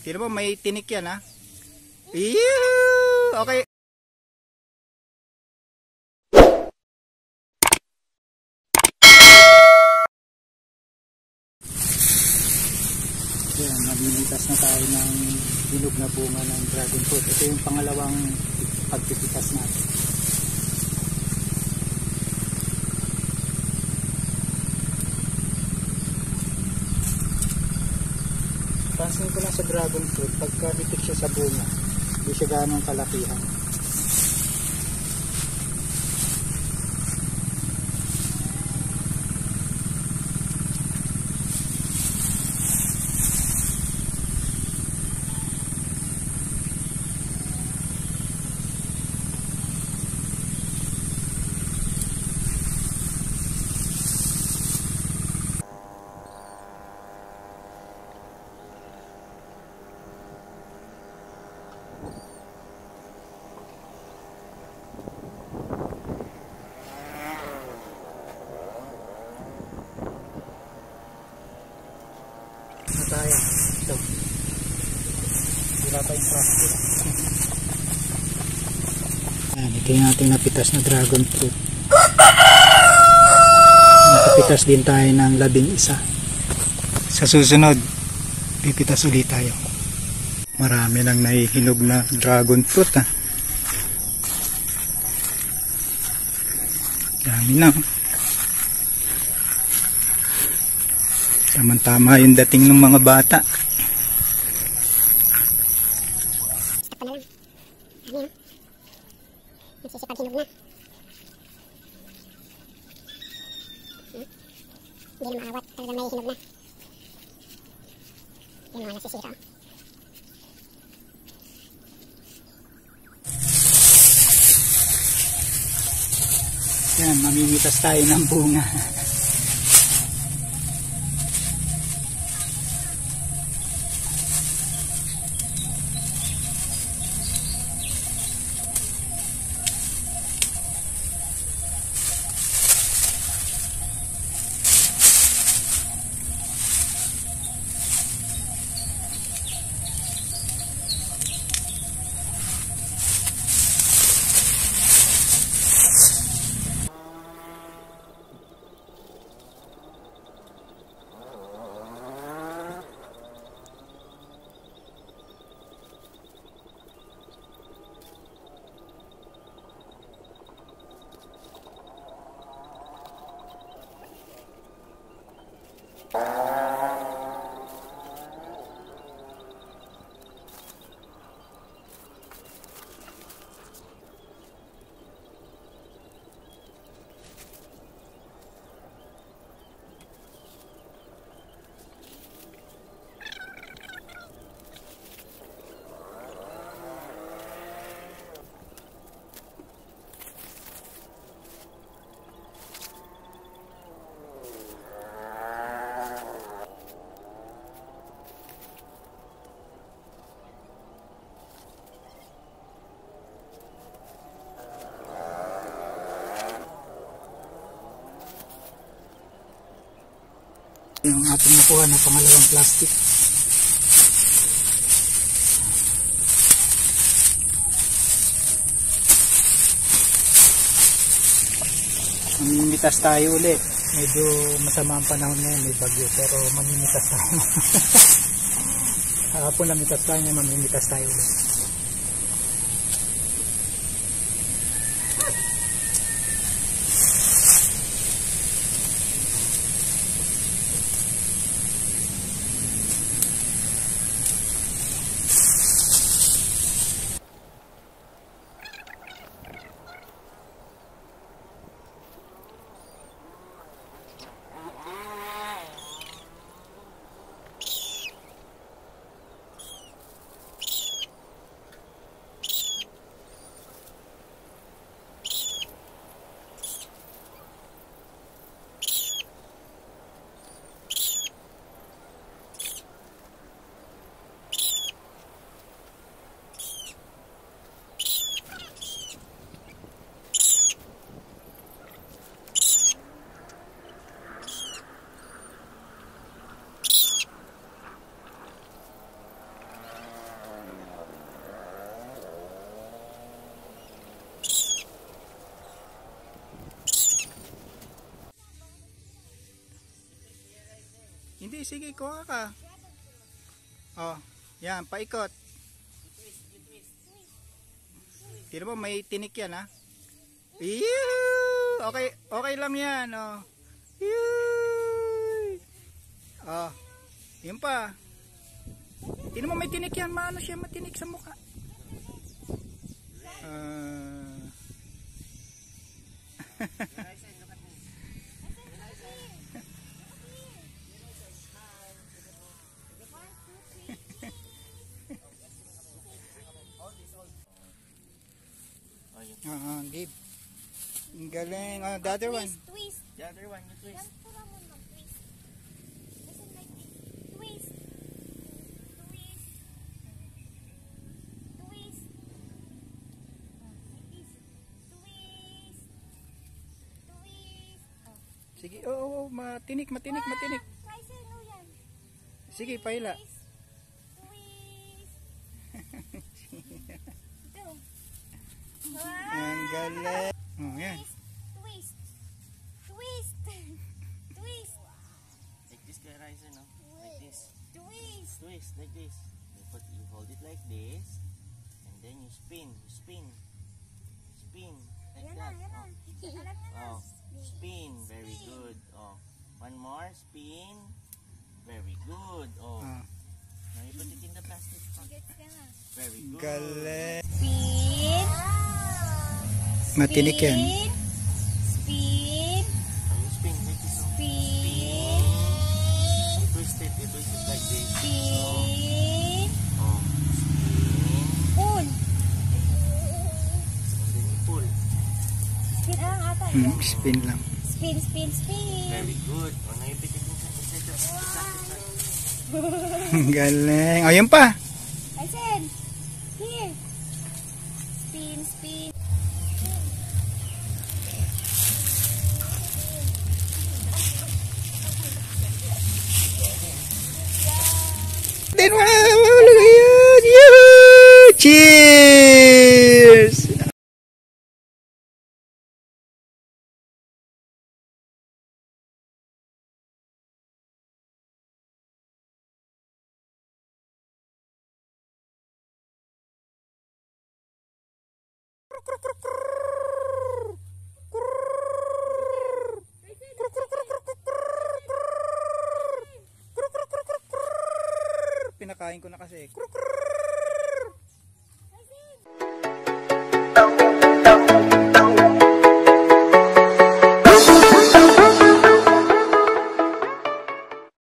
Tira mo, may tinik yan ha. Iyoo! Okay. Yan, naglilitas na tayo ng hinog na bunga ng dragon fruit. Ito yung pangalawang pagpipitas natin. Pansin ko lang sa dragon fruit, pagka bitik siya sa bunga, hindi siya ganong kalakihan. Tayo. Ito. Wala pa yung plastic. Ayan, ito yung ating napitas na dragon fruit. Nakapitas din tayo ng 11. Sa susunod, pipitas ulit tayo. Marami lang nahihinog na dragon fruit ha. Dami na. Tama-tama yung dating ng mga bata. Nagsisipag hinog na. Hindi na maawat. Talagang may hinog na. Yung mga nasisira. Yan, mamimitas tayo ng bunga. Yung ating nakuha na pangalawang plastic. Mamimitas tayo ulit. Medyo masama ang panahon ngayon, may bagyo, pero mamimitas tayo. Hapon namitas tayo, mamimitas tayo ulit. Hindi, sige, kuha ka. Oh, yan, paikot. Tira mo, may tinik yan, ha? Iyoo! Okay, okay lang yan, oh. Iyoo! Oh, yun pa. Tira mo, may tinik yan. Maano siya matinik sa mukha? Gabe. Ang galing. The other one. Twist. The other one, you twist. Yan, pura mo mag-twist. Listen like this. Twist. Twist. Twist. Like this. Twist. Twist. Sige, oo, matinik. Raisen, no yan. Sige, paila. Twist. Twist. Ito. Ang galing. Oh, yan. Twist. Twist. Twist. Like this, kaya Ryzen, no? Like this. Twist. Twist, like this. You hold it like this. And then you spin. You spin. Spin. Like Yan na, that. yan na. Alam niya na. Oh. Spin. Very good. Oh. One more. Spin. Very good. Oh. Now you put it in the plastic pot. Gets ka na. Very good. Galing. Spin. Matinik yan. Spin. Oh, you spin like this. Oh. Spin. You twist it. You twist it like this. Spin. Oh. Spin. Pull. And then you pull. Spin lang ata yan. Spin lang. Spin, spin, spin. Very good. Oh, now you put it inside the plastic pot. Ang galing. O, yun pa. Aisen. Here. Spin, spin. Then, cheers! Pinakain ko na kasi.